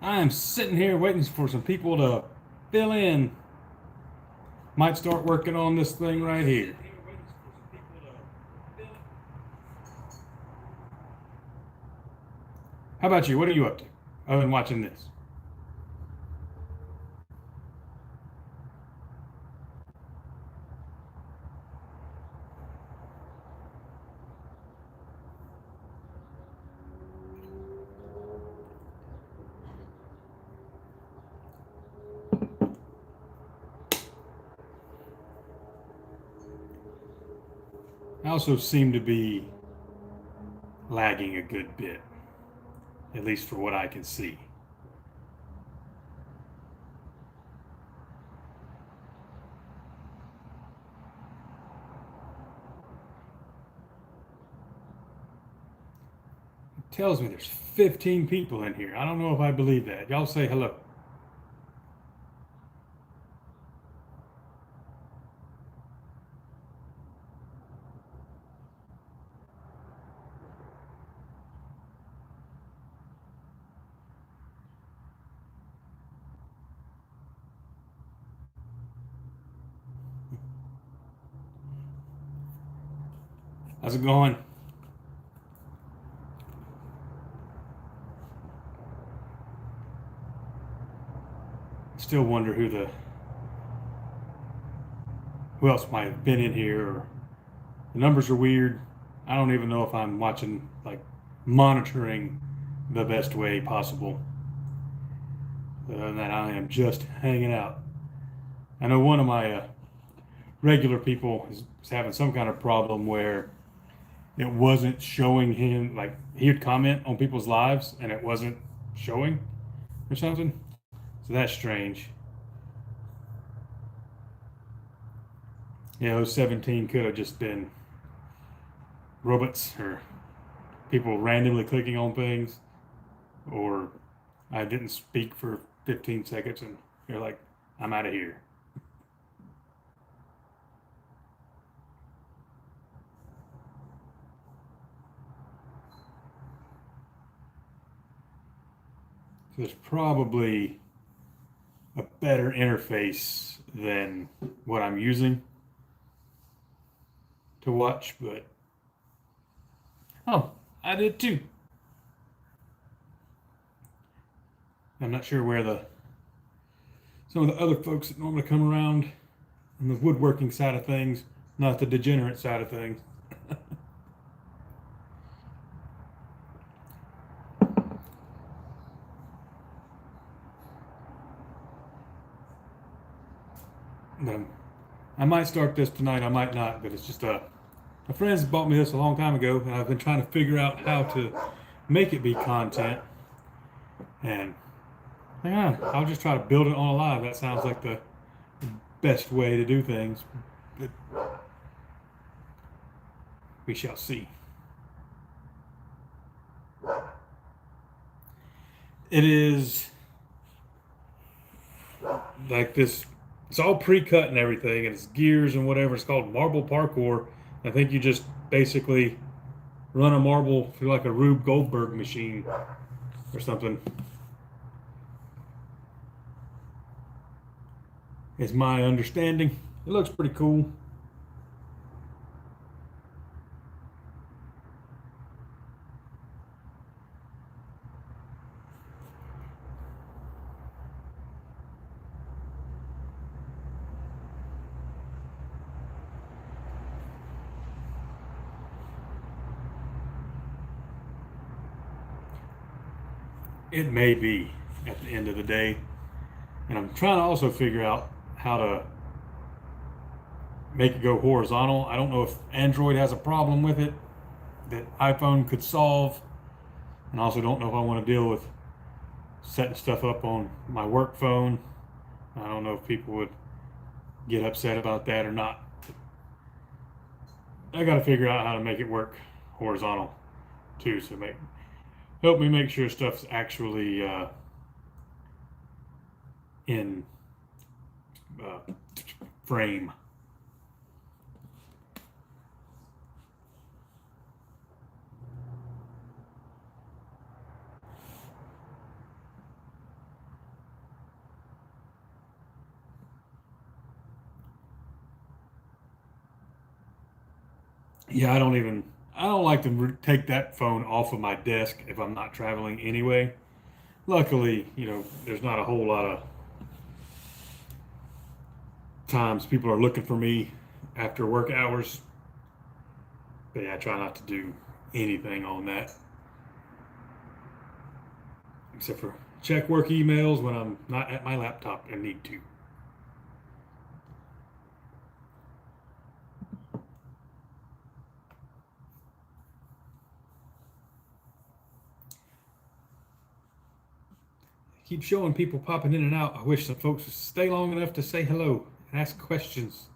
I am sitting here waiting for some people to fill in. Might start working on this thing right here. How about you? What are you up to? Other than watching this. I also seem to be lagging a good bit, at least for what I can see. It tells me there's 15 people in here. I don't know if I believe that. Y'all say hello. How's it going? Still wonder who else might have been in here. Or the numbers are weird. I don't even know if I'm watching, like, monitoring the best way possible. That I am just hanging out. I know one of my regular people is having some kind of problem where it wasn't showing him, like, he would comment on people's lives and it wasn't showing or something. So that's strange. Those 17 could have just been robots or people randomly clicking on things, or I didn't speak for 15 seconds and you're like, I'm out of here. So there's probably a better interface than what I'm using to watch, but oh, I did too. I'm not sure where the some of the other folks that normally come around on the woodworking side of things, not the degenerate side of things. Um, I might start this tonight, I might not, but it's just my friends bought me this a long time ago, and I've been trying to figure out how to make it be content. And yeah, I'll just try to build it on a live. That sounds like the best way to do things. But we shall see. It is like this. It's all pre-cut and everything, and it's gears and whatever. It's called marble parkour. I think you just basically run a marble through like a Rube Goldberg machine or something. Is my understanding. It looks pretty cool. It may be at the end of the day. And I'm trying to also figure out how to make it go horizontal. I don't know if Android has a problem with it that iPhone could solve. And I also don't know if I want to deal with setting stuff up on my work phone. I don't know if people would get upset about that or not. I got to figure out how to make it work horizontal too. So help me make sure stuff's actually in uh, frame. Yeah, I don't like to take that phone off of my desk if I'm not traveling anyway. Luckily, there's not a whole lot of times people are looking for me after work hours. But yeah, I try not to do anything on that except for check work emails when I'm not at my laptop and need to. Keep showing people popping in and out. I wish some folks would stay long enough to say hello and ask questions.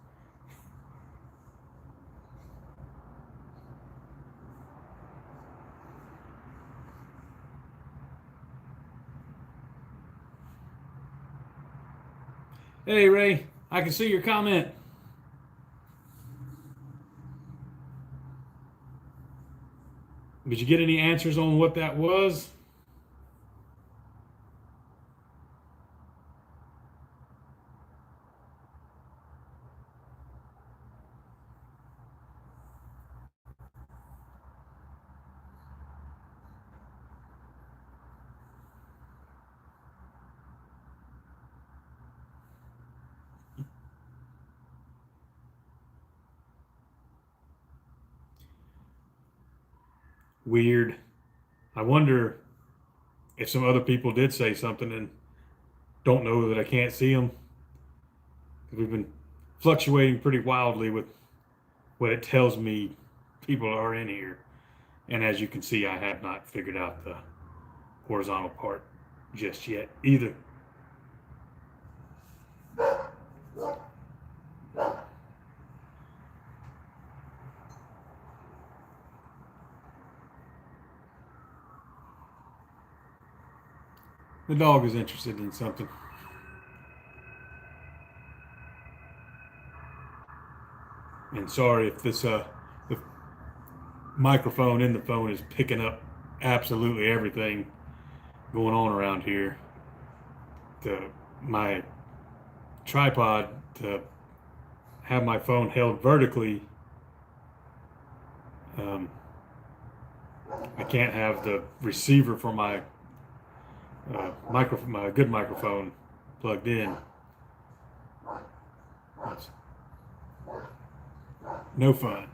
Hey, Ray, I can see your comment. Did you get any answers on what that was? Weird. I wonder if some other people did say something and don't know that I can't see them. We've been fluctuating pretty wildly with what it tells me people are in here. And as you can see, I have not figured out the horizontal part just yet either. The dog is interested in something. And sorry if the microphone in the phone is picking up absolutely everything going on around here. My tripod to have my phone held vertically, um, I can't have the receiver for my good microphone plugged in. It's no fun.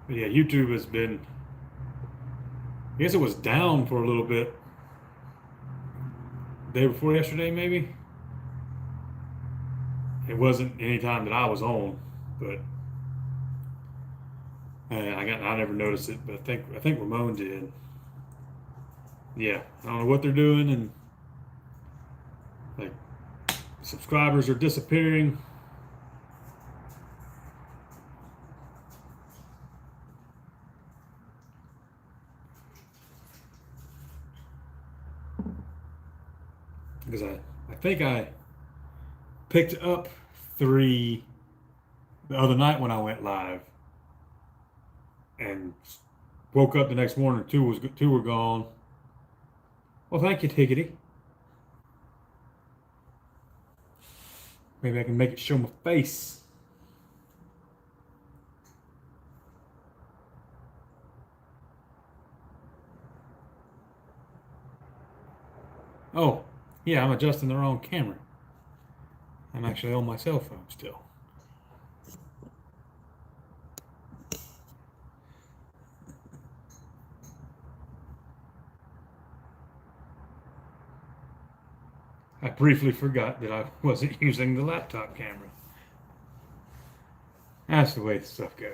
But yeah, YouTube has been, I guess it was down for a little bit. Day before yesterday, maybe. It wasn't any time that I was on, but I never noticed it. But I think Ramon did. Yeah, I don't know what they're doing, and like subscribers are disappearing. Because I think I picked up 3 the other night when I went live, and woke up the next morning. 2 were gone. Well, thank you, Tiggity. Maybe I can make it show my face. Oh, yeah, I'm adjusting the wrong camera. I'm actually on my cell phone still. I briefly forgot that I wasn't using the laptop camera. That's the way the stuff goes.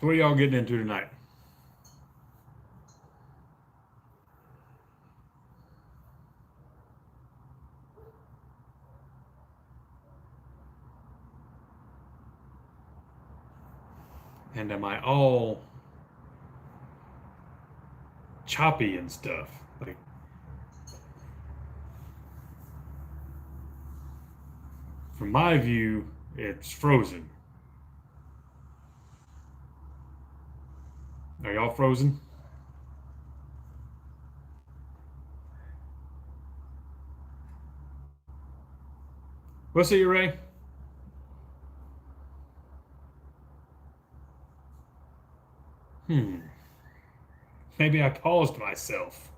So what are y'all getting into tonight? And am I all choppy and stuff? Like, from my view, it's frozen. Are y'all frozen? What's it, Ray? Maybe I paused myself.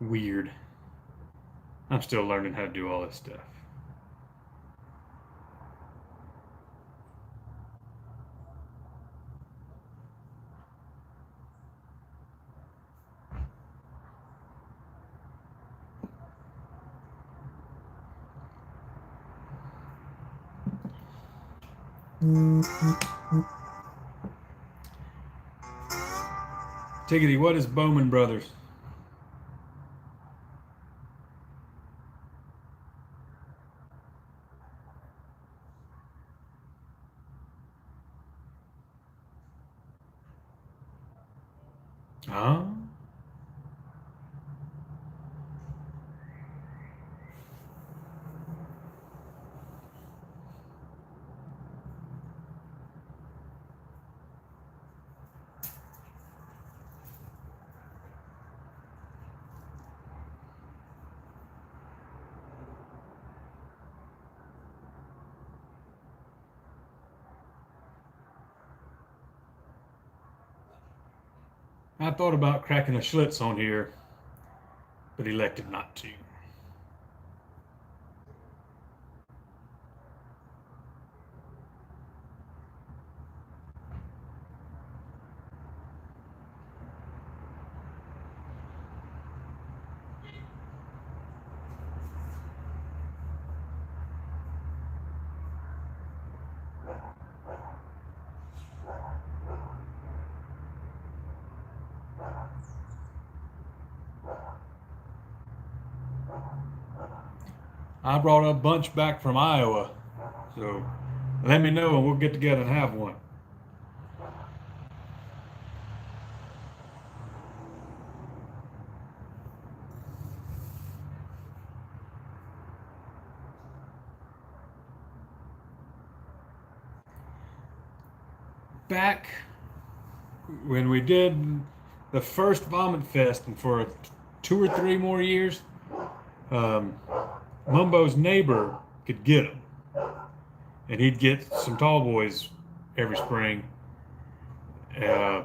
Weird. I'm still learning how to do all this stuff. Tiggity, what is Bowman Brothers? Huh? I thought about cracking a Schlitz on here, but elected not to. I brought a bunch back from Iowa, so let me know and we'll get together and have one. Back when we did the first Vomit Fest, and for 2 or 3 more years, um, Mumbo's neighbor could get them, and he'd get some tall boys every spring. Uh,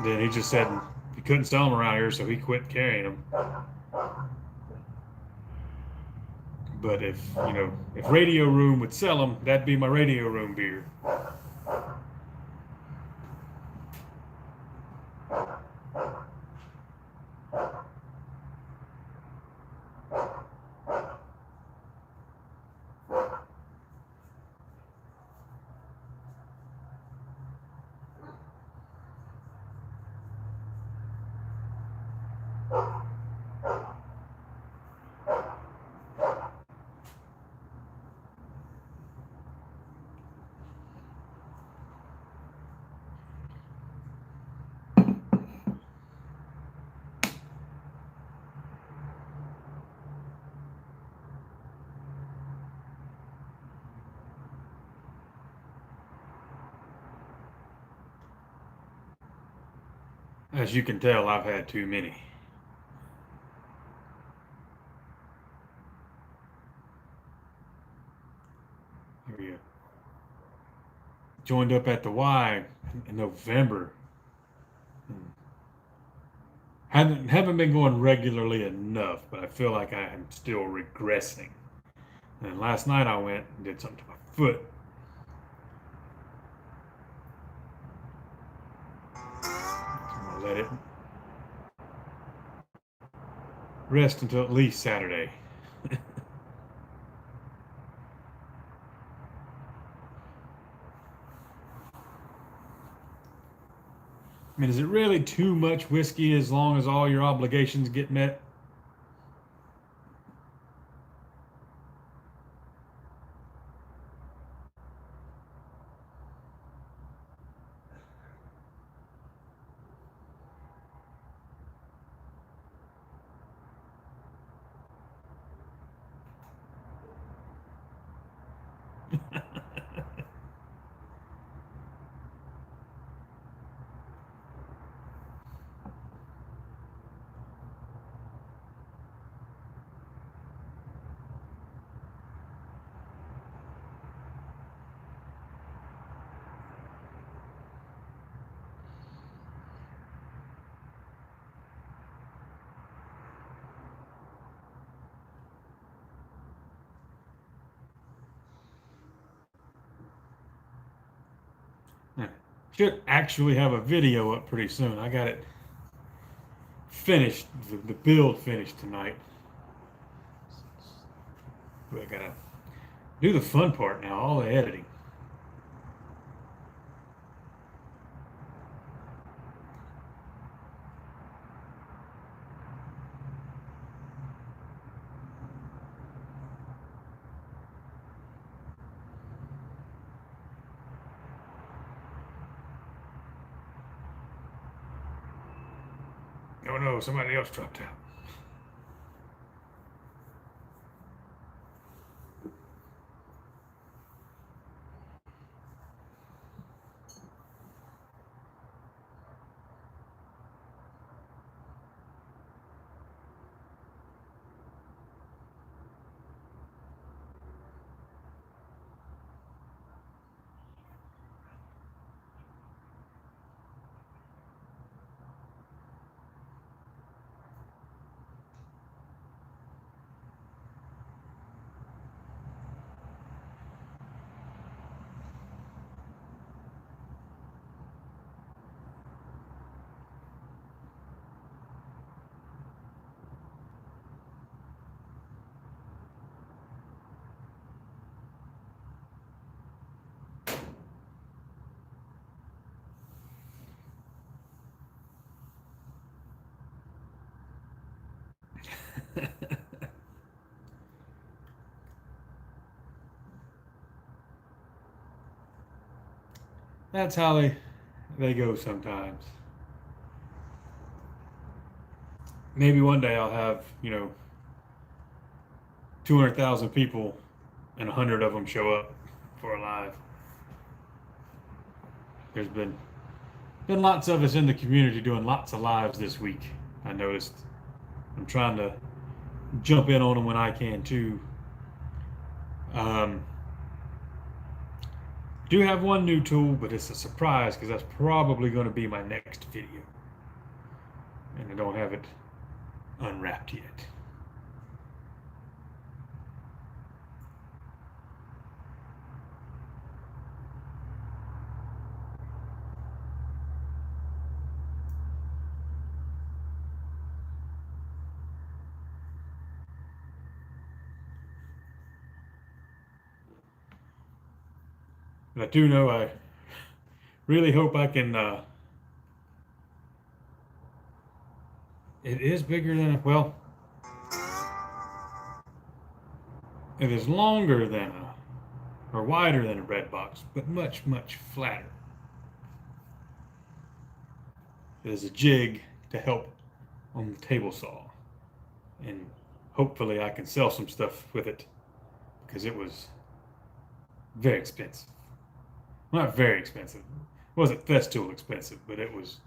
then he just said he couldn't sell them around here, so he quit carrying them. But if Radio Room would sell them, that'd be my Radio Room beer. As you can tell, I've had too many. Here we go. Joined up at the Y in November. Haven't been going regularly enough, but I feel like I am still regressing. And last night I went and did something to my foot. I'm gonna let it rest until at least Saturday. I mean, is it really too much whiskey as long as all your obligations get met? Should actually have a video up pretty soon. I got it finished, the build finished tonight. But I gotta do the fun part now, all the editing. Oh no, somebody else dropped out. That's how they go sometimes. Maybe one day I'll have, 200,000 people and 100 of them show up for a live. There's been lots of us in the community doing lots of lives this week. I noticed. I'm trying to jump in on them when I can too. Do have one new tool, but it's a surprise because that's probably going to be my next video. And I don't have it unwrapped yet. But I do know I really hope I can. It is bigger than, well, it is longer than or wider than a bread box, but much, much flatter. It is a jig to help on the table saw. And hopefully I can sell some stuff with it because it was very expensive. Not very expensive. It wasn't Festool expensive, but it was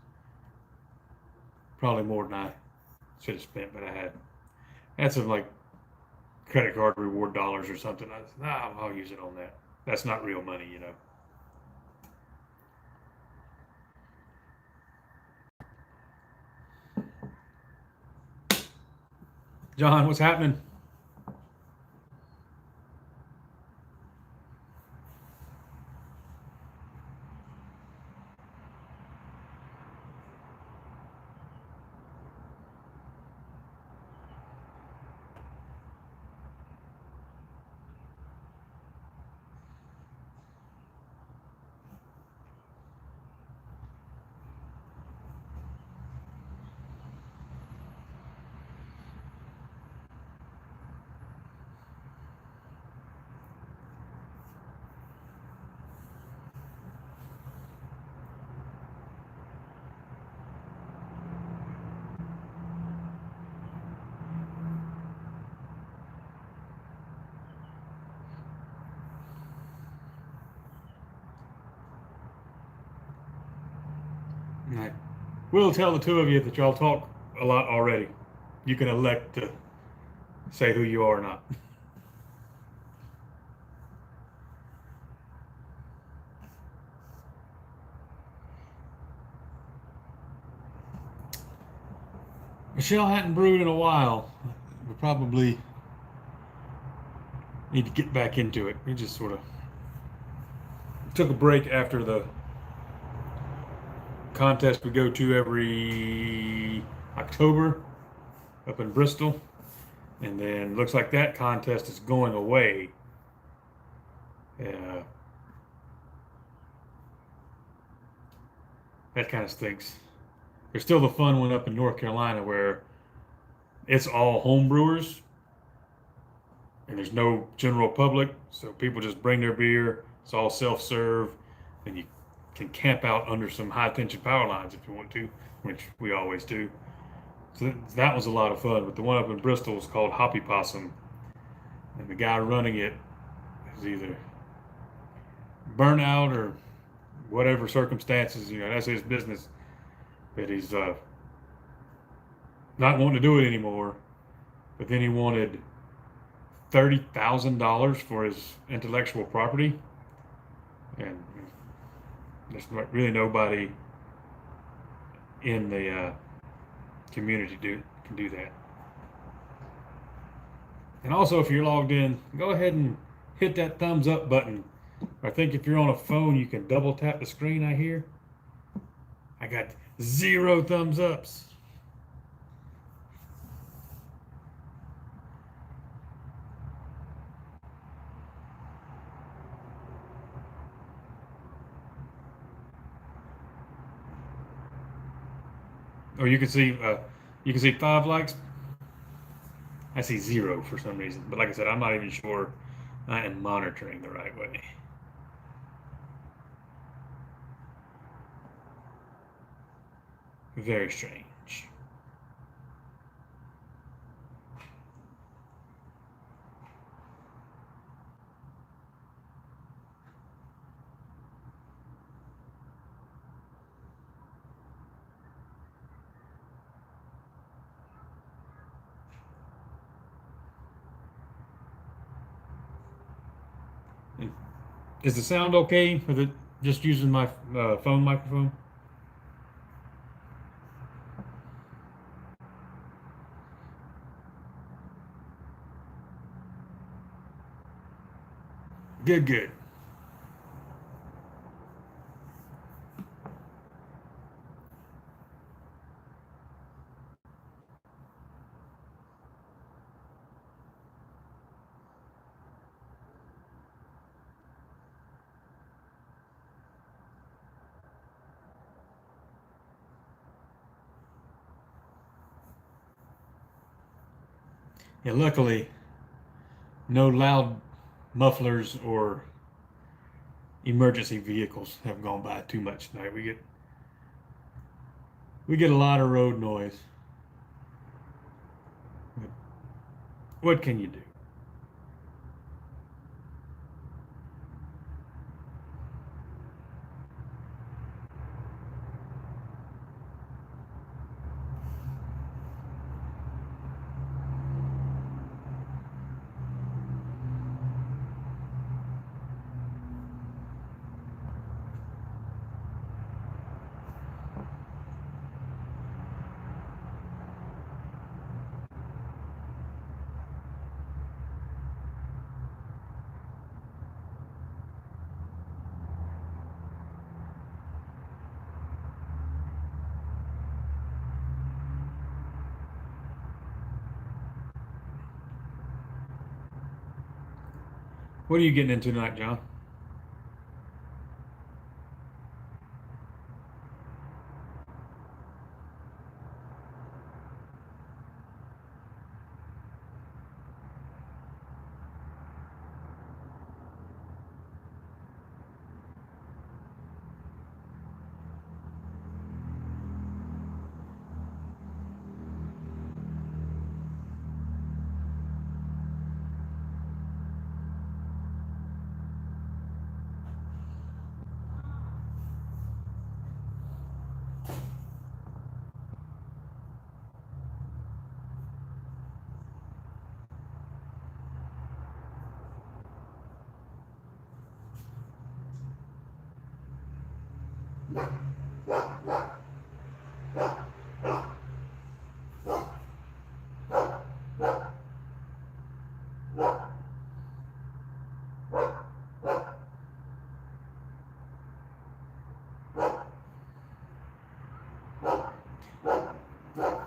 probably more than I should have spent. But I had some like credit card reward dollars or something. I said, nah, I'll use it on that. That's not real money, John, what's happening? I will tell the two of you that y'all talk a lot already. You can elect to say who you are or not. Michelle hadn't brewed in a while. We probably need to get back into it. We just sort of took a break after the contest we go to every October up in Bristol. And then looks like that contest is going away. Uh, that kind of stinks. There's still the fun one up in North Carolina where it's all home brewers and there's no general public, so people just bring their beer. It's all self-serve, and you can camp out under some high-tension power lines if you want to, which we always do. So that was a lot of fun. But the one up in Bristol was called Hoppy Possum, and the guy running it is either burnout or whatever circumstances. That's his business. That he's not wanting to do it anymore. But then he wanted $30,000 for his intellectual property, and there's really nobody in the community can do that. And also, if you're logged in, go ahead and hit that thumbs up button. I think if you're on a phone, you can double tap the screen. I hear. I got 0 thumbs ups. Oh, you can see 5 likes. I see 0 for some reason, but like I said, I'm not even sure I am monitoring the right way. Very strange. Is the sound okay with it just using my phone microphone? Good, good. Yeah, luckily, no loud mufflers or emergency vehicles have gone by too much tonight. We get a lot of road noise. What can you do? What are you getting into tonight, John?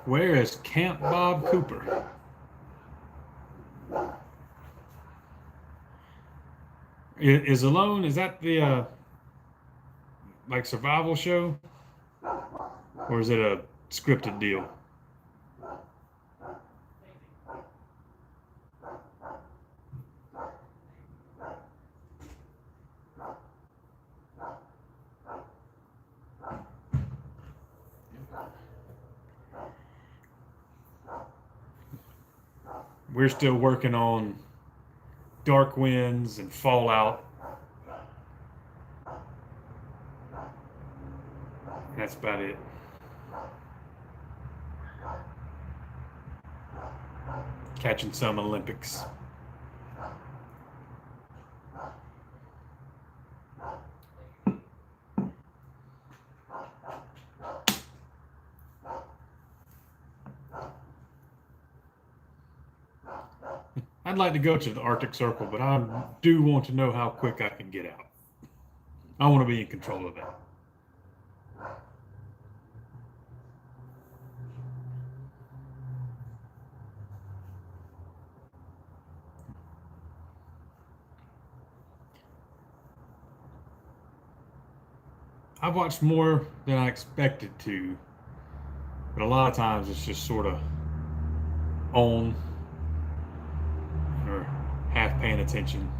Where is Camp Bob Cooper? Is Alone, is that the like survival show? Or is it a scripted deal? We're still working on Dark Winds and Fallout. That's about it. Catching some Olympics. I'd like to go to the Arctic Circle, but I do want to know how quick I can get out. I want to be in control of that. I've watched more than I expected to, but a lot of times it's just sort of on or half paying attention.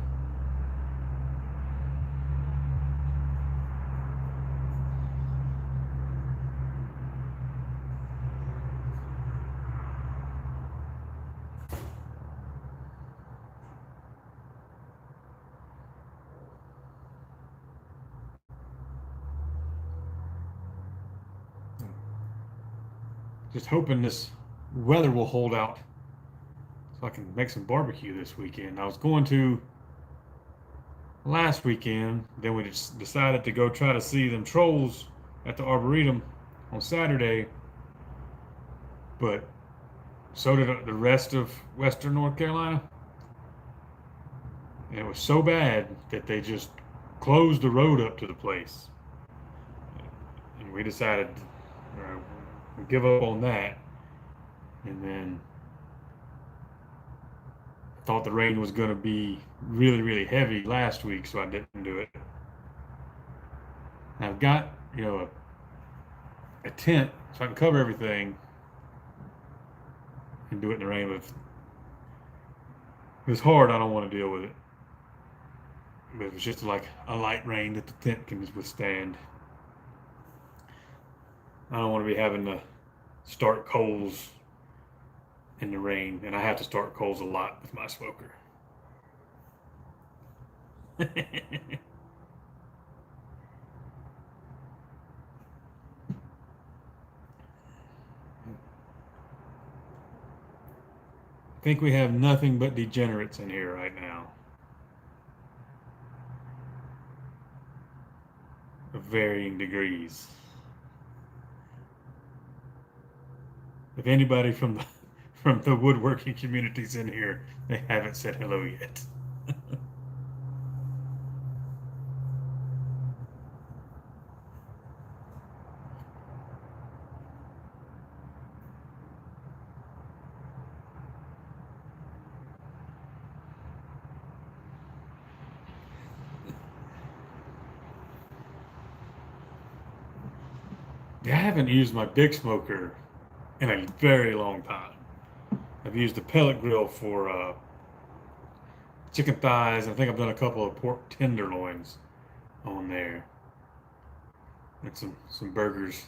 Just hoping this weather will hold out so I can make some barbecue this weekend. I was going to last weekend, then we just decided to go try to see them trolls at the Arboretum on Saturday, but so did the rest of Western North Carolina. And it was so bad that they just closed the road up to the place. And we decided we'll give up on that. And then thought the rain was going to be really, really heavy last week, so I didn't do it. I've got, a tent so I can cover everything and do it in the rain. But if it's hard, I don't want to deal with it. But if it's just like a light rain that the tent can withstand, I don't want to be having to start coals in the rain, and I have to start coals a lot with my smoker. I think we have nothing but degenerates in here right now. Of varying degrees. If anybody from the woodworking community's in here, they haven't said hello yet. I haven't used my big smoker in a very long time. I've used the pellet grill for chicken thighs. I think I've done a couple of pork tenderloins on there, and some burgers.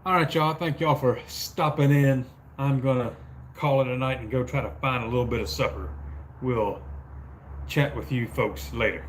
All right, y'all. Thank y'all for stopping in. I'm gonna call it a night and go try to find a little bit of supper. We'll chat with you folks later.